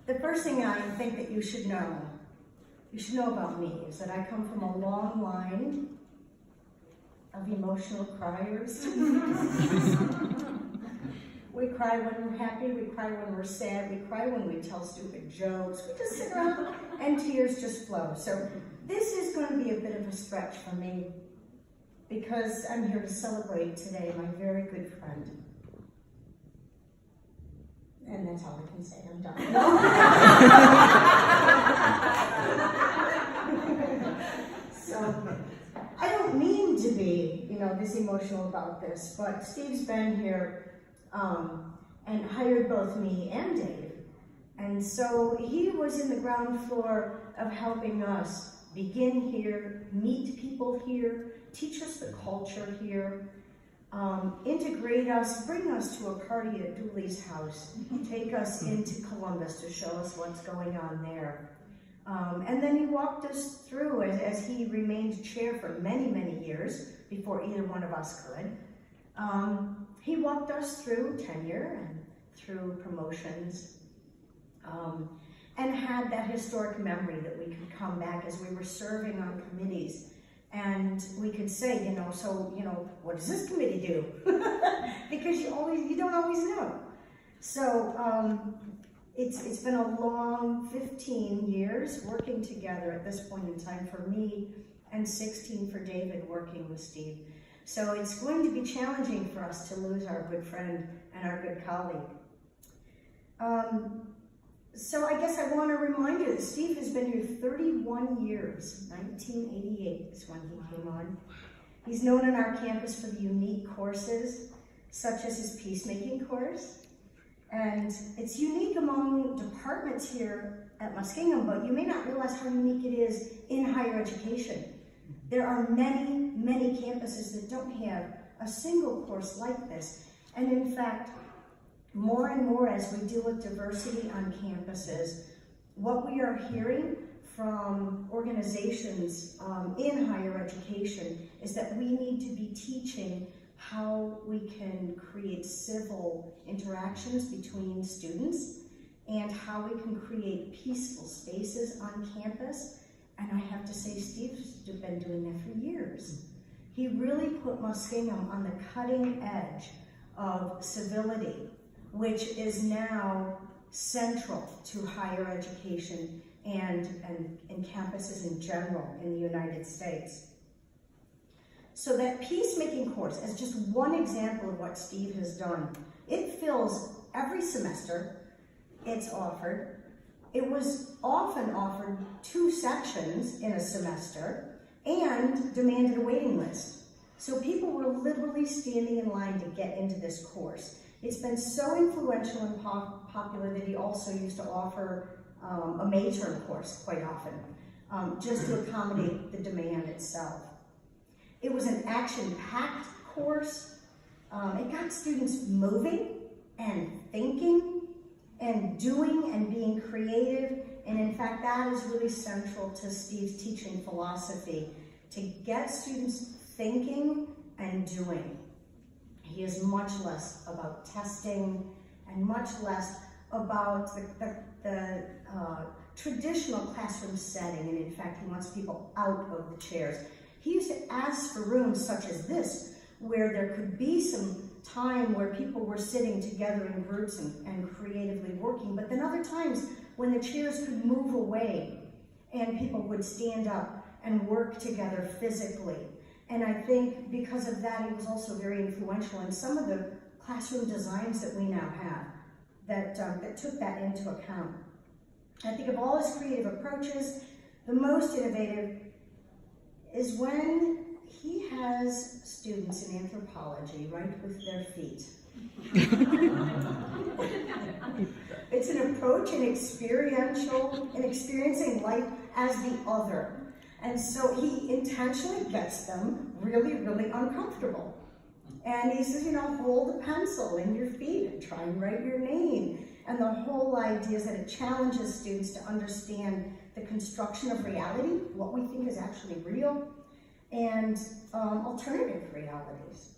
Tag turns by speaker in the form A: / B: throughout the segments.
A: The first thing I think that you should know about me is that I come from a long line of emotional criers. We cry when we're happy, we cry when we're sad, we cry when we tell stupid jokes, we just sit around and tears just flow. So this is going to be a bit of a stretch for me because I'm here to celebrate today my very good friend. And that's all I can say, I'm done. So, I don't mean to be, this emotional about this, but Steve's been here and hired both me and Dave. And so he was in the ground floor of helping us begin here, meet people here, teach us the culture here, integrate us, bring us to a party at Dooley's house, take us into Columbus to show us what's going on there. And then he walked us through, as he remained chair for many, many years, before either one of us could. He walked us through tenure and through promotions, and had that historic memory that we could come back as we were serving on committees. And we could say, what does this committee do? Because you don't always know. So it's been a long 15 years working together at this point in time for me, and 16 for David working with Steve. So it's going to be challenging for us to lose our good friend and our good colleague. So I guess I want to remind you that Steve has been here 31 years. 1988 is when he came on. He's known on our campus for the unique courses, such as his peacemaking course. And it's unique among departments here at Muskingum, but you may not realize how unique it is in higher education. There are many, many campuses that don't have a single course like this. And in fact, more and more as we deal with diversity on campuses, what we are hearing from organizations in higher education is that we need to be teaching how we can create civil interactions between students and how we can create peaceful spaces on campus. And I have to say, Steve's been doing that for years. He really put Muskingum on the cutting edge of civility, which is now central to higher education and campuses in general in the United States. So that peacemaking course, as just one example of what Steve has done, it fills every semester. It's offered. It was often offered 2 sections in a semester and demanded a waiting list. So people were literally standing in line to get into this course. It's been so influential and popular that he also used to offer a May-term course quite often, just to accommodate the demand itself. It was an action-packed course. It got students moving and thinking and doing and being creative. And in fact, that is really central to Steve's teaching philosophy, to get students thinking and doing. He is much less about testing and much less about the traditional classroom setting. And in fact, he wants people out of the chairs. He used to ask for rooms such as this, where there could be some time where people were sitting together in groups and creatively working, but then other times when the chairs could move away and people would stand up and work together physically. And I think because of that, he was also very influential in some of the classroom designs that we now have that took that into account. I think of all his creative approaches, the most innovative is when he has students in anthropology write with their feet. It's an approach in experiencing life as the other. And so he intentionally gets them really, really uncomfortable. And he says, hold a pencil in your feet and try and write your name. And the whole idea is that it challenges students to understand the construction of reality, what we think is actually real, and alternative realities.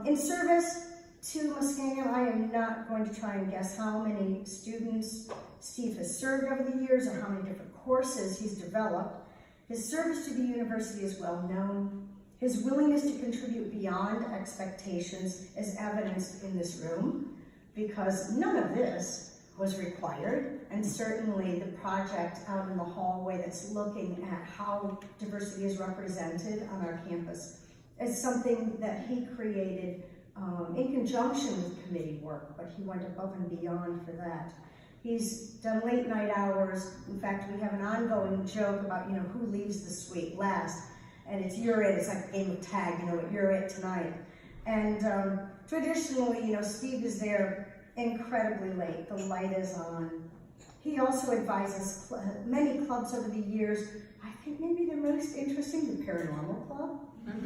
A: In service to Muskingum. I am not going to try and guess how many students Steve has served over the years or how many different courses he's developed. His service to the university is well known. His willingness to contribute beyond expectations is evidenced in this room, because none of this was required, and certainly the project out in the hallway that's looking at how diversity is represented on our campus is something that he created in conjunction with committee work, but he went above and beyond for that. He's done late night hours. In fact, we have an ongoing joke about, who leaves the suite last, and it's you're it. It's like a game of tag, you're it tonight. And traditionally, Steve is there incredibly late. The light is on. He also advises many clubs over the years. I think maybe the most interesting, the Paranormal Club. And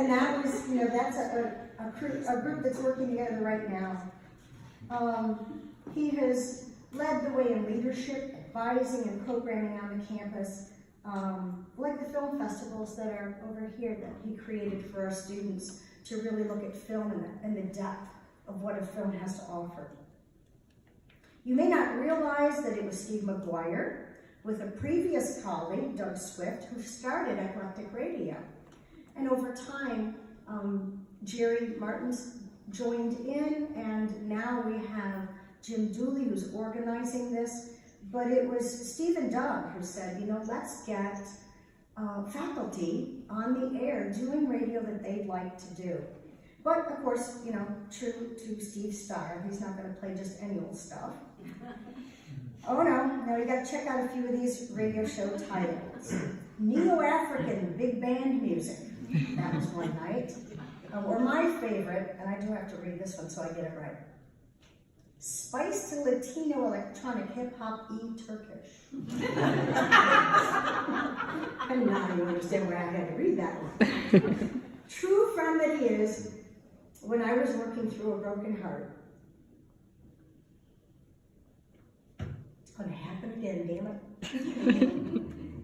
A: that was, that's a group that's working together right now. He has led the way in leadership, advising, and programming on the campus, like the film festivals that are over here that he created for our students to really look at film and the depth of what a film has to offer. You may not realize that it was Steve McGuire with a previous colleague, Doug Swift, who started Eclectic Radio. And over time, Jerry Martins joined in, and now we have Jim Dooley who's organizing this. But it was Steve and Doug who said, let's get faculty on the air doing radio that they'd like to do. But of course, true to Steve's style, he's not going to play just any old stuff. Oh no, you got to check out a few of these radio show titles. Neo-African big band music, that was one night. Or my favorite, and I do have to read this one so I get it right. Spiced Latino electronic hip-hop Turkish. I'm not even understand why I had to read that one. True friend that he is, when I was working through a broken heart. It's going to happen again, damn it.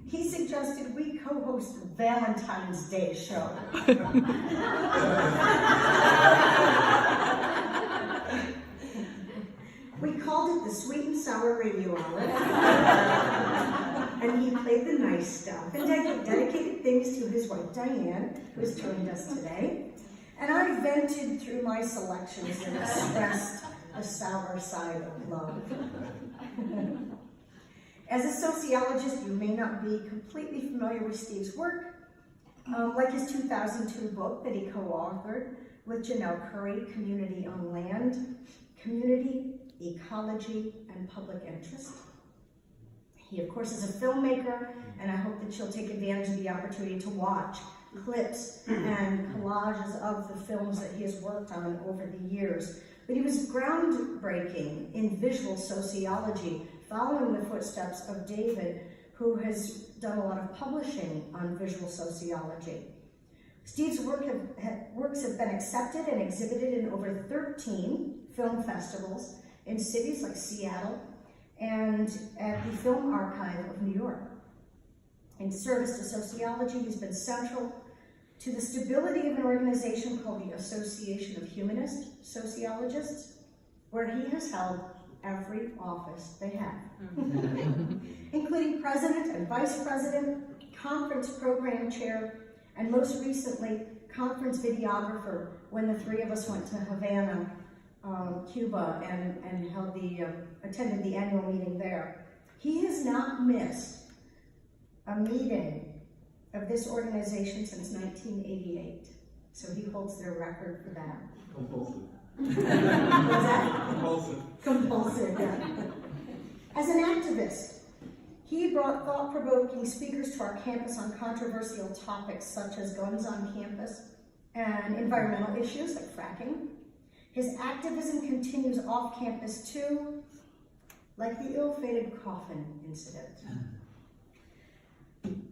A: He suggested we co-host the Valentine's Day show. We called it the Sweet and Sour Radio Hour. And he played the nice stuff and dedicated things to his wife, Diane, who has joined us today. And I vented through my selections and expressed the sour side of love. As a sociologist, you may not be completely familiar with Steve's work, like his 2002 book that he co-authored with Janelle Curry, Community on Land, Community, Ecology, and Public Interest. He, of course, is a filmmaker, and I hope that you'll take advantage of the opportunity to watch clips and collages of the films that he has worked on over the years. But he was groundbreaking in visual sociology, following the footsteps of David, who has done a lot of publishing on visual sociology. Steve's works have been accepted and exhibited in over 13 film festivals in cities like Seattle and at the Film Archive of New York. In service to sociology, he's been central to the stability of an organization called the Association of Humanist Sociologists, where he has held every office they have, including president and vice president, conference program chair, and most recently, conference videographer when the three of us went to Havana, Cuba, and held attended the annual meeting there. He has not missed a meeting of this organization since 1988, so he holds their record for that.
B: Compulsive.
A: What's that?
B: Compulsive.
A: Compulsive, yeah. As an activist, he brought thought-provoking speakers to our campus on controversial topics such as guns on campus and environmental issues like fracking. His activism continues off campus too, like the ill-fated coffin incident.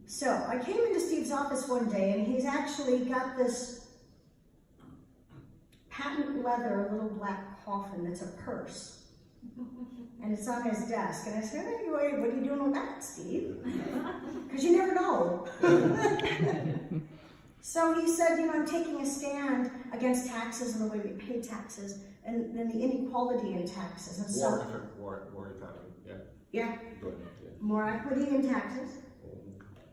A: So I came into Steve's office one day and he's actually got this patent leather little black coffin that's a purse. And it's on his desk. And I said, hey, what are you doing with that, Steve? Because you never know. So he said, you know, I'm taking a stand against taxes and the way we pay taxes and the inequality in taxes. And so,
B: War economy, yeah.
A: Yeah.
B: Good, yeah.
A: More equity in taxes.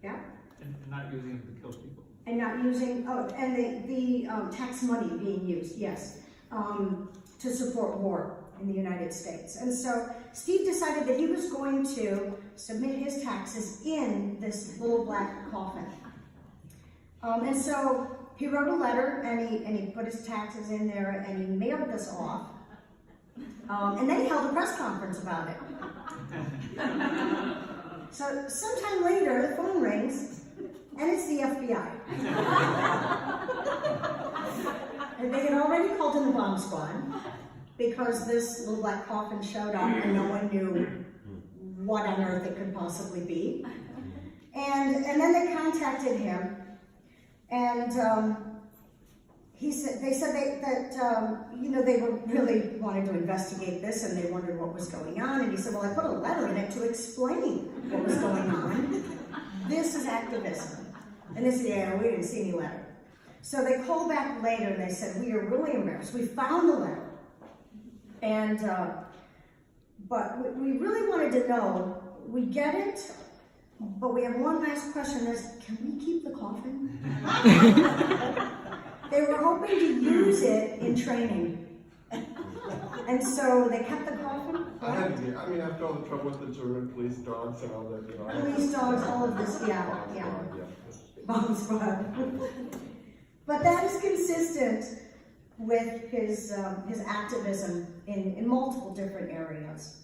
A: Yeah.
C: And not using it to kill people.
A: And not using, and the tax money being used, yes, to support war in the United States. And so Steve decided that he was going to submit his taxes in this little black coffin. And so he wrote a letter and he put his taxes in there and he mailed this off. And then he held a press conference about it. So sometime later, the phone rings, and it's the FBI. And they had already called in the bomb squad because this little black coffin showed up and no one knew what on earth it could possibly be. And then they contacted him, and they said that you know, they were really wanted to investigate this and they wondered what was going on. And he said, well, I put a letter in it to explain what was going on. This is activism. And they said, yeah, we didn't see any letter. So they called back later and they said, we are really embarrassed. We found the letter. And, but we really wanted to know, we get it, but we have one last question is, can we keep the coffin? They were hoping to use it in training. And so they kept the coffin.
B: I mean, after all the trouble with the German police dogs and all that, you know.
A: Police dogs, all of this, yeah. Bomb squad. But that is consistent with his activism in multiple different areas.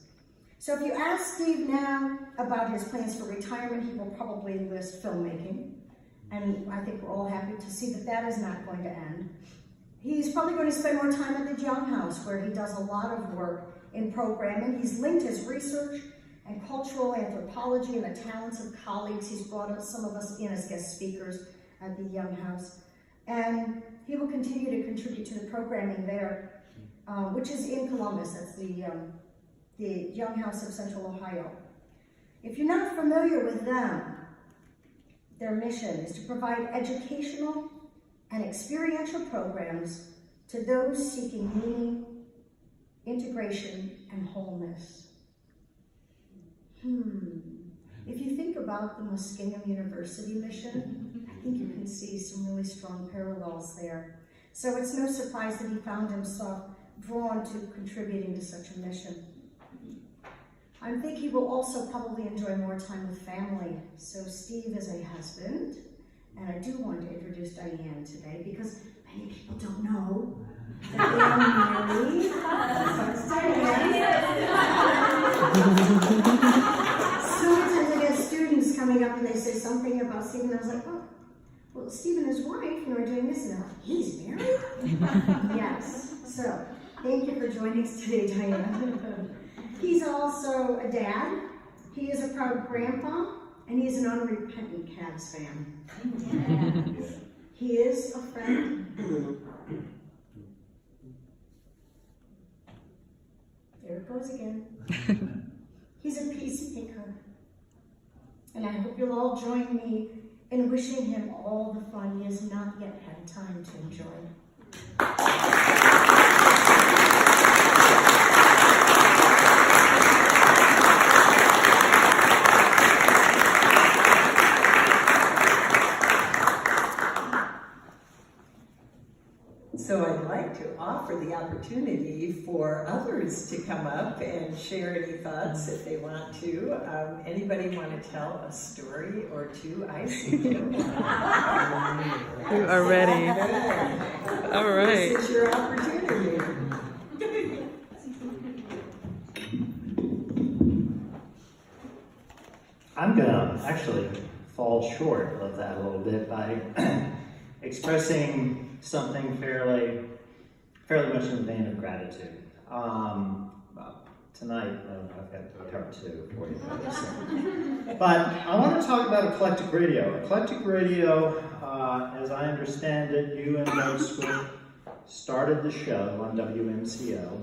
A: So if you ask Steve now about his plans for retirement, he will probably list filmmaking. And I think we're all happy to see that that is not going to end. He's probably going to spend more time at the Young House, where he does a lot of work in programming. He's linked his research and cultural anthropology and the talents of colleagues. He's brought some of us in as guest speakers at the Young House. And he will continue to contribute to the programming there, which is in Columbus. That's the Young House of Central Ohio. If you're not familiar with them, their mission is to provide educational and experiential programs to those seeking meaning, integration, and wholeness. If you think about the Muskingum University mission, I think you can see some really strong parallels there. So it's no surprise that he found himself drawn to contributing to such a mission. I think he will also probably enjoy more time with family. So Steve is a husband, and I do want to introduce Diane today because many people don't know that they are married. So many times I get students coming up and they say something about Steve, and I was like, oh, well, Steve and his wife, you know, are doing this, and they're like, he's married? Yes. So thank you for joining us today, Diane. He's also a dad, he is a proud grandpa, and he's an unrepentant Cavs fan. Yes. He is a friend. There it goes again. He's a peacemaker. And I hope you'll all join me in wishing him all the fun he has not yet had time to enjoy.
D: So I'd like to offer the opportunity for others to come up and share any thoughts if they want to. Anybody want to tell a story or two? I see you.
E: You are ready. All right.
D: This is your opportunity.
F: I'm gonna actually fall short of that a little bit by expressing something fairly much in the vein of gratitude. Tonight, I've got part two for you. But I want to talk about Eclectic Radio. Eclectic Radio, as I understand it, you and Doug Swift started the show on WMCO.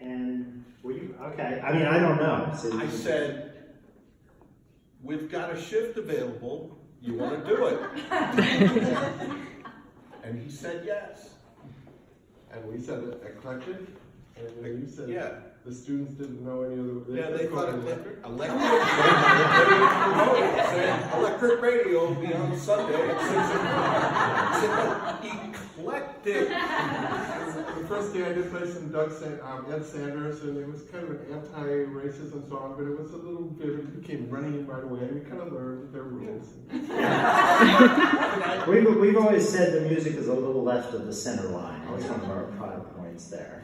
F: And were you, okay, I mean, I don't know. So
B: I said,
G: we've got a shift available, you want to do it? And he said yes.
B: And we said eclectic, and then you said
G: Yeah.
B: the students didn't know any other.
G: Yeah, they
B: called
G: thought
B: it
G: electric. Electric radio will be on Sunday at 6 o'clock. Eclectic.
B: The first day I did play some Ed Sanders, and it was kind of an anti-racism song, but it was a little vivid. He came running in right away, and we kind of learned their rules.
F: We've always said the music is a little left of the center line. That's one of our pride points there.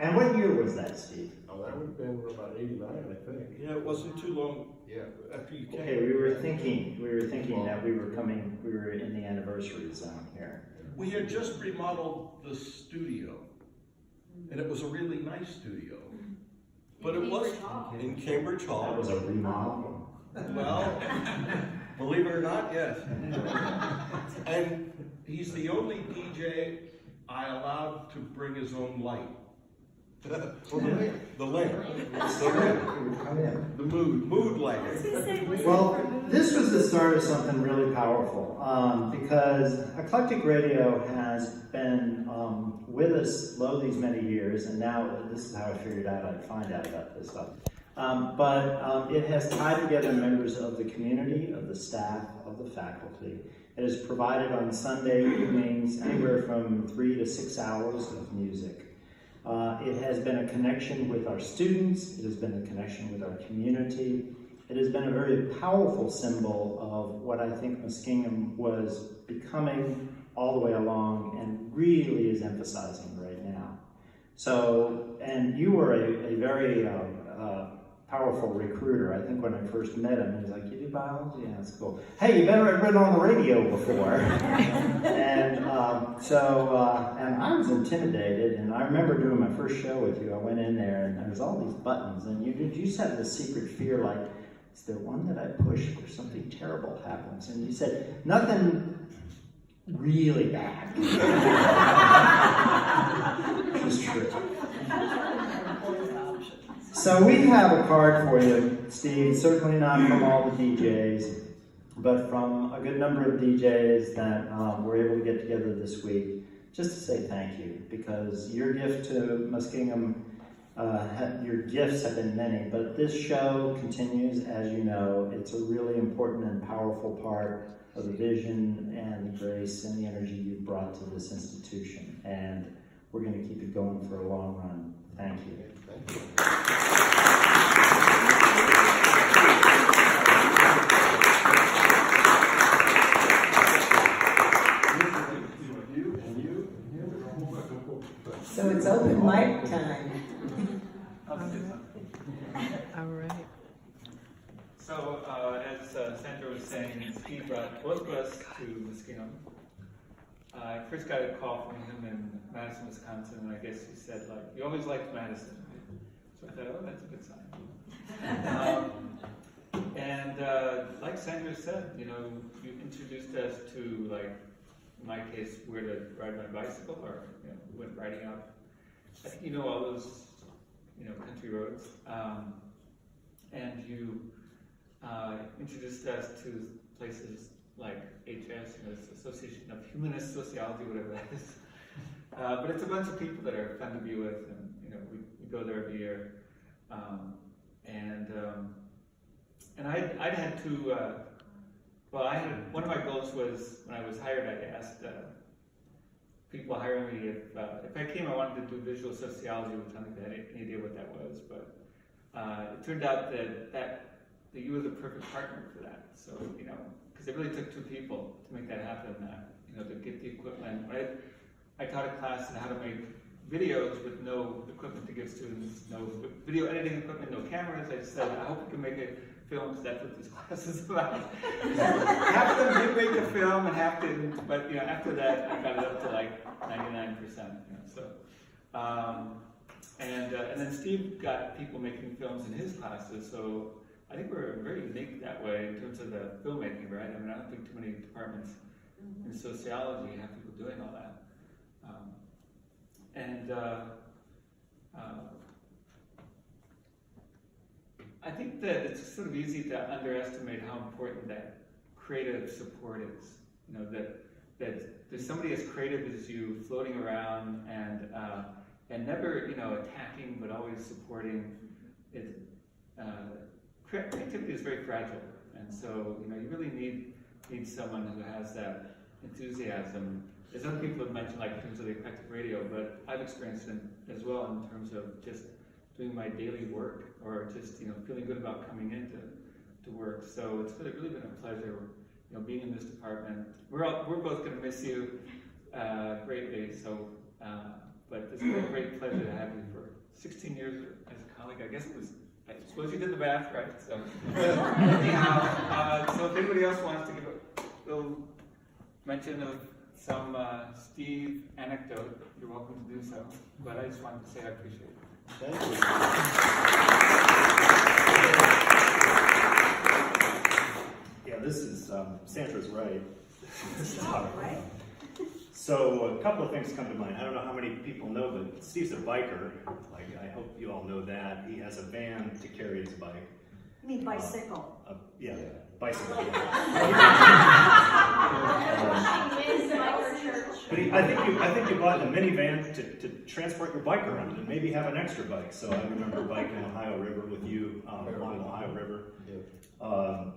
F: And what year was that, Steve?
B: Oh, that would have been about 89, I think.
G: Yeah, it wasn't too long
B: Yeah.
G: after you came.
F: Okay, we were thinking that we were in the anniversary zone here.
G: We had just remodeled the studio, and it was a really nice studio. But it was in Cambridge Hall.
F: That was a remodel.
G: Well, believe it or not, yes. And he's the only DJ I allowed to bring his own light. The lamp. The mood lighting.
F: Well, this was the start of something really powerful because Eclectic Radio has been with us these many years, and now this is how I figured out I'd find out about this stuff. But it has tied together members of the community, of the staff, of the faculty. It has provided on Sunday evenings anywhere from 3 to 6 hours of music. It has been a connection with our students. It has been a connection with our community. It has been a very powerful symbol of what I think Muskingum was becoming all the way along and really is emphasizing right now. So, and you were a very powerful recruiter. I think when I first met him, he was like, "You do biology? Yeah, that's cool. Hey, you better have been on the radio before." And and I was intimidated, and I remember doing my first show with you. I went in there, and there was all these buttons, and you just had this secret fear, like, is there one that I push where something terrible happens? And you said, nothing really bad. Which is true. So we have a card for you, Steve, certainly not from all the DJs, but from a good number of DJs that were able to get together this week, just to say thank you, because your gift to Muskingum, your gifts have been many, but this show continues, as you know. It's a really important and powerful part of the vision and the grace and the energy you've brought to this institution, and we're going to keep it going for a long run. Thank you.
B: Thank you.
D: So it's open mic time.
E: All right.
C: So, as Sandra was saying, Steve brought both of us to Muskingum. I first got a call from him in Madison, Wisconsin, and I guess he said, like, you always liked Madison. So I thought, oh, that's a good sign. Like Sandra said, you introduced us to, like, in my case, where to ride my bicycle, or went riding out. I think you know all those, country roads. And you introduced us to places like HS, the Association of Humanist Sociology, whatever that is. But it's a bunch of people that are fun to be with, and we go there every year. And I'd had to. One of my goals was when I was hired, I asked people hiring me if I came, I wanted to do visual sociology, which I don't think I had any idea what that was, but it turned out that you were the perfect partner for that. So because it really took two people to make that happen. To get the equipment. I taught a class on how to make videos with no equipment to give students, no video editing equipment, no cameras. I just said, I hope you can make a film, because that's what this class is about. Half of them did make a film, and half didn't. But after that, I got it up to like 99%. And then Steve got people making films in his classes. So I think we're very unique that way in terms of the filmmaking, right? I mean, I don't think too many departments in sociology have people doing all that. I think that it's sort of easy to underestimate how important that creative support is. You know, that there's somebody as creative as you floating around and never, you know, attacking, but always supporting. It, creativity is very fragile, and so, you know, you really need someone who has that enthusiasm. As other people have mentioned, like in terms of the eclectic radio, but I've experienced it as well in terms of just doing my daily work, or just, you know, feeling good about coming in to work. So it's really been a pleasure, you know, being in this department. We're both going to miss you greatly. So, but it's been a great pleasure to have you for 16 years as a colleague. I suppose you did the math right. So anyhow, so if anybody else wants to give a little mention of some Steve anecdote, you're welcome to do so. But I just wanted to say I appreciate it.
F: Thank you. Yeah, this is, Sandra's right.
A: Right?
F: So a couple of things come to mind. I don't know how many people know, but Steve's a biker. Like, I hope you all know that. He has a van to carry his bike.
A: You mean bicycle?
F: Yeah, bicycle. But I think you bought a minivan to transport your bike around and maybe have an extra bike. So I remember biking Ohio River with you along the Ohio River.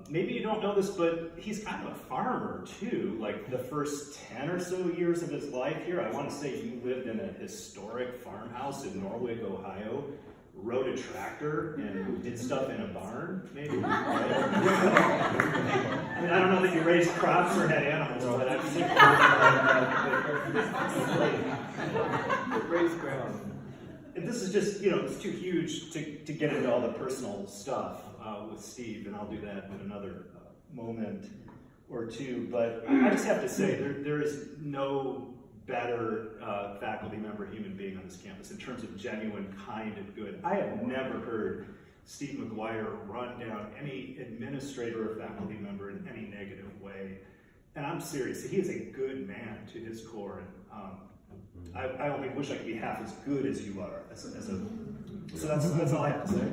F: Maybe you don't know this, but he's kind of a farmer too. Like the first 10 or so years of his life here, I want to say you lived in a historic farmhouse in Norwich, Ohio. Rode a tractor and did stuff in a barn, maybe. Right? I mean, I don't know that you raised crops or had animals, but I've seen
C: Raised ground.
F: And this is just, you know, it's too huge to get into all the personal stuff with Steve, and I'll do that in another moment or two. But I just have to say, there is no better faculty member, human being on this campus in terms of genuine, kind, and good. I have never heard Steve McGuire run down any administrator or faculty member in any negative way. And I'm serious, he is a good man to his core. And I only wish I could be half as good as you are. So that's all I have to say.